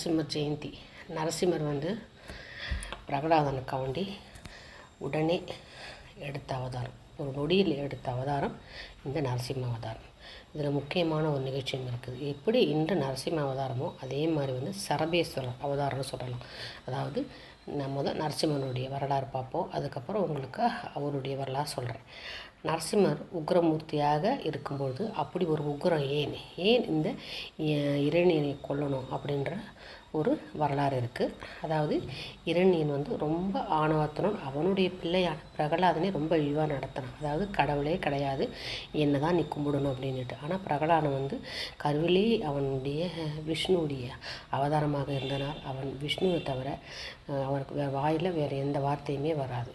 நரசிம்மர் ஜெயந்தி. நரசிம்மர் வந்து பிரகலாதனுக்காண்டி உடனே எடுத்த அவதாரம், ஒரு நொடியில் எடுத்த அவதாரம் இந்த நரசிம்ம அவதாரம். இதில் முக்கியமான ஒரு நிகழ்ச்சியும் இருக்குது. எப்படி இன்று நரசிம்ம அவதாரமோ அதே மாதிரி வந்து சரபேஸ்வரர் அவதாரம்னு சொல்லலாம். அதாவது நம்ம நரசிம்மனுடைய வரலாறு பார்ப்போம். அதுக்கப்புறம் உங்களுக்கு அவருடைய வரலாறு சொல்கிறேன். நரசிம்மர் உக்ரமூர்த்தியாக இருக்கும்பொழுது அப்படி ஒரு உக்ரம் ஏன் இந்த இரணியனை கொல்லணும் அப்படின்ற ஒரு வரலாறு இருக்குது. அதாவது இரணியன் வந்து ரொம்ப ஆணவத்துடன் அவனுடைய பிள்ளையான பிரகலாதனை ரொம்ப இழிவாக நடத்தினான். அதாவது கடவுளே கிடையாது, என்ன தான் நீ கும்பிடணும் அப்படின்ட்டு. ஆனால் பிரகலாதன் வந்து கருவிலே அவனுடைய விஷ்ணுவுடைய அவதாரமாக இருந்தனால் அவன் விஷ்ணுவை தவிர அவனுக்கு வாயில் வேறு எந்த வார்த்தையுமே வராது.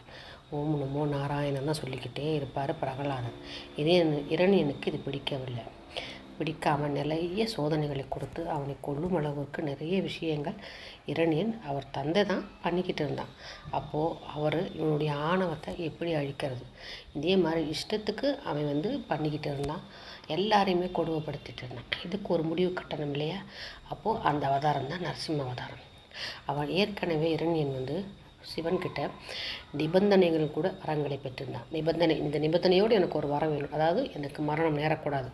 ஓம் நமோ நாராயணன் தான் சொல்லிக்கிட்டே இருப்பார் பிரகலாதன். இரணியனுக்கு இது பிடிக்காமல் நிறைய சோதனைகளை கொடுத்து அவனை கொல்லும் அளவுக்கு நிறைய விஷயங்கள் இரணியன் அவர் தந்தை தான் பண்ணிக்கிட்டு இருந்தான். அப்போது அவர் இவனுடைய ஆணவத்தை எப்படி அழிக்கிறது, இதே மாதிரி இஷ்டத்துக்கு அவன் வந்து பண்ணிக்கிட்டு இருந்தான். எல்லாரையுமே கொடுமைப்படுத்திட்டு இருந்தான். இதுக்கு ஒரு முடிவு கட்டணும் இல்லையா? அப்போது அந்த அவதாரம் தான் நரசிம்ம அவதாரம். அவன் ஏற்கனவே இரணியன் வந்து சிவன்கிட்ட நிபந்தனைகள் கூட வரங்களை பெற்றிருந்தான். இந்த நிபந்தனையோடு எனக்கு ஒரு வரம் வேணும். அதாவது எனக்கு மரணம் நேரக்கூடாது.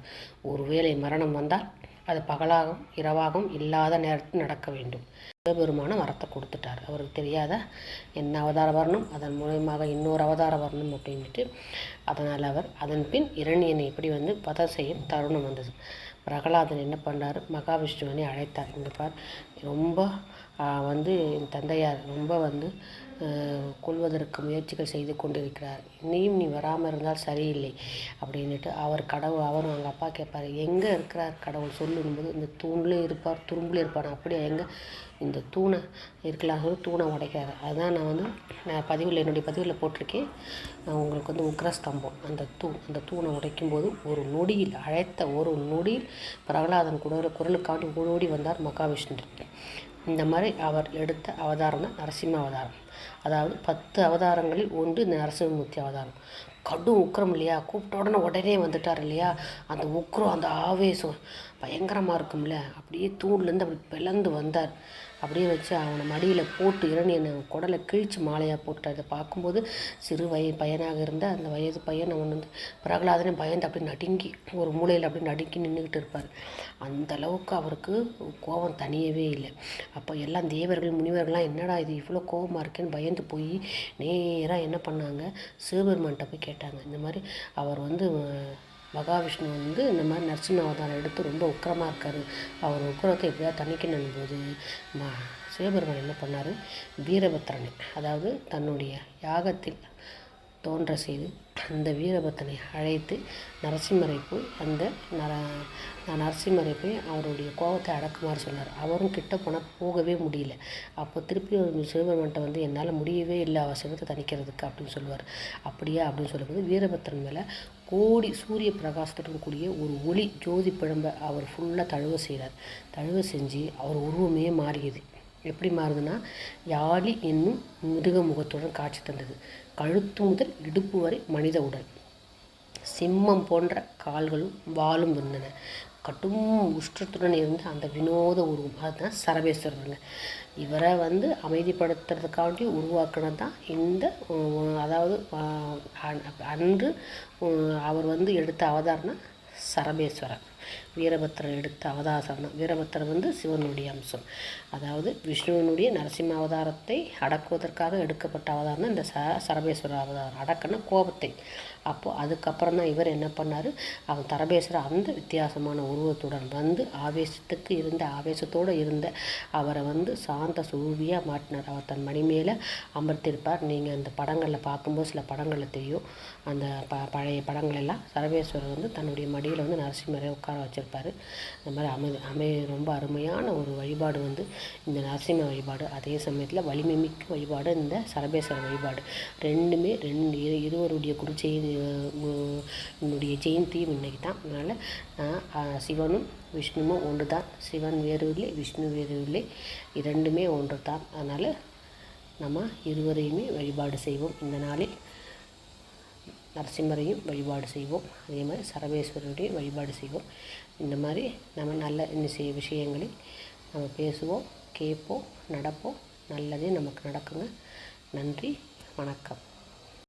ஒருவேளை மரணம் வந்தால் அது பகலாகவும் இரவாகவும் இல்லாத நேரத்தில் நடக்க வேண்டும். சிவபெருமான வரத்தை கொடுத்துட்டார். அவருக்கு தெரியாத என்ன அவதாரம் வரணும், அதன் மூலமாக இன்னொரு அவதாரம் வரணும் அப்படின்ட்டு. அதனால் அவர் அதன் பின் இரணியனை இப்படி வந்து பதம் செய்யும் தருணம் வந்தது. பிரகலாதன் என்ன பண்ணார், மகாவிஷ்ணுவனை அழைத்தார். இந்த பார், ரொம்ப வந்து என் தந்தையார் ரொம்ப வந்து கொள்வதற்கு முயற்சிகள் செய்து கொண்டிருக்கிறார். இனியும் நீ வராமல் இருந்தால் சரியில்லை அப்படின்ட்டு அவரும் அவங்க அப்பா கேட்பார், எங்கே இருக்கிறார் கடவுள் சொல்லும்போது, இந்த தூண்லேயும் இருப்பார் துரும்புலேயும் இருப்பார். அப்படியே எங்கே இந்த தூணை இருக்கலாம் சொல்லி தூணை உடைக்கிறார். அதுதான் நான் வந்து என்னுடைய பதிவில் போட்டிருக்கேன். உங்களுக்கு வந்து உக்ரஸ்தம்பம் அந்த தூணை உடைக்கும்போது ஒரு நொடியில் பிரகலாதன் குரலுக்காண்டி ஓடி வந்தார் மகாவிஷ்ணு. இந்த மாதிரி அவர் எடுத்த அவதாரம் தான் நரசிம்ம அவதாரம். அதாவது 10 அவதாரங்களில் ஒன்று இந்த நரசிம்மூர்த்தி அவதாரம். கடும் உக்ரம் இல்லையா, கூப்பிட்ட உடனே வந்துட்டார் இல்லையா, அந்த உக்ரம் அந்த ஆவேசம் பயங்கரமாக இருக்கும்ல. அப்படியே தூண்லேருந்து அப்படி பிளந்து வந்தார். அப்படியே வச்சு அவனை மடியில் போட்டு இரணியனை குடலை கிழித்து மாலையாக போட்டார். அதை பார்க்கும்போது சிறு பையனாக இருந்த அந்த வயது பையன் அவன் வந்து பிரகலாதனே பயந்து அப்படி நடுங்கி ஒரு மூலையில் அப்படி நடுங்கி நின்றுக்கிட்டு இருப்பார். அந்த அளவுக்கு அவருக்கு கோபம் தனியவே இல்லை. அப்போ எல்லாம் தேவர்கள் முனிவர்கள்லாம் என்னடா இது இவ்வளோ கோபமாக இருக்கேன்னு பயந்து போய் நேராக என்ன பண்ணாங்க, சிவபெருமான்கிட்ட போய் கேட்டாங்க. இந்த மாதிரி அவர் வந்து மகாவிஷ்ணு வந்து இந்த மாதிரி நரசிம்ம அவதாரம் எடுத்து ரொம்ப உக்கிரமாக இருக்கார், அவர் உக்கிரத்தை எப்படியாவது தணிக்கணும் போது சிவபெருமான் என்ன பண்ணார், வீரபத்திரனை அதாவது தன்னுடைய யாகத்தில் தோன்ற செய்து அந்த வீரபத்திரனை அழைத்து நரசிம்மரை போய் அவருடைய கோபத்தை அடக்குமாறு சொன்னார். அவரும் கிட்ட போனால் போகவே முடியல. அப்போ திருப்பி சிவபெருமான்கிட்ட வந்து என்னால் முடியவே இல்லை அவர் சிவத்தை தணிக்கிறதுக்கு அப்படின்னு சொல்லுவார். அப்படியா அப்படின்னு சொல்லும்போது வீரபத்திரன் மேலே கோடி சூரிய பிரகாசத்துடன் கூடிய ஒரு ஒளி ஜோதி பிழம்ப அவர் ஃபுல்லாக தழுவ செஞ்சு அவர் உருவமே மாறியது. எப்படி மாறுதுன்னா, யாழி என்னும் மிருக முகத்துடன் காட்சி தந்தது. கழுத்து முதல் இடுப்பு வரை மனித உடல், சிம்மம் போன்ற கால்களும் வாளும் இருந்தன. கடும் உஷ்டத்துடன் இருந்த அந்த வினோத உருவம் அதுதான் சரபேஸ்வரருங்க. இவரை வந்து அமைதிப்படுத்துறதுக்காண்டி உருவாக்குனது தான் இந்த அதாவது அன்று அவர் வந்து எடுத்த அவதாரம்னா சரபேஸ்வரர். வீரபத்திரர் எடுத்த அவதாரம். வீரபத்திரர் வந்து சிவனுடைய அம்சம். அதாவது விஷ்ணுவனுடைய நரசிம்ம அவதாரத்தை அடக்குவதற்காக எடுக்கப்பட்ட அவதாரம் தான் இந்த சரபேஸ்வரர் அவதாரம். அடக்குன கோபத்தை. அப்போது அதுக்கப்புறம் தான் இவர் என்ன பண்ணார், அவன் சரபேஸ்வரர் அந்த வித்தியாசமான உருவத்துடன் வந்து ஆவேசத்தோடு இருந்த அவரை வந்து சாந்த சுரூபியாக மாட்டினார். அவர் தன் மணி மேலே அமர்த்திருப்பார். நீங்கள் அந்த படங்களில் பார்க்கும்போது சில படங்களில் தெரியும். அந்த பழைய படங்கள் எல்லாம் சரபேஸ்வரர் வந்து தன்னுடைய மடியில் வந்து நரசிம்மரை உட்கார வச்சுருப்பார். அந்த மாதிரி ரொம்ப அருமையான ஒரு வழிபாடு வந்து இந்த நரசிம்ம வழிபாடு. அதே சமயத்தில் வலிமை மிக்க வழிபாடு இந்த சரபேஸ்வரர் வழிபாடு. ரெண்டுமே இருவருடைய என்னுடைய ஜெயந்தியும் இன்றைக்கி தான். அதனால் சிவனும் விஷ்ணுவும் ஒன்று தான். சிவன் வேறு இல்லை, விஷ்ணு வேறு இல்லை, இரண்டுமே ஒன்று தான். அதனால் நம்ம இருவரையுமே வழிபாடு செய்வோம். இந்த நாளில் நரசிம்மரையும் வழிபாடு செய்வோம். அதே மாதிரி சரபேஸ்வரருடைய வழிபாடு செய்வோம். இந்த மாதிரி நம்ம நல்ல விஷயங்களை நம்ம பேசுவோம், கேட்போம், நடப்போம், நல்லதே நமக்கு நடக்குங்க. நன்றி, வணக்கம்.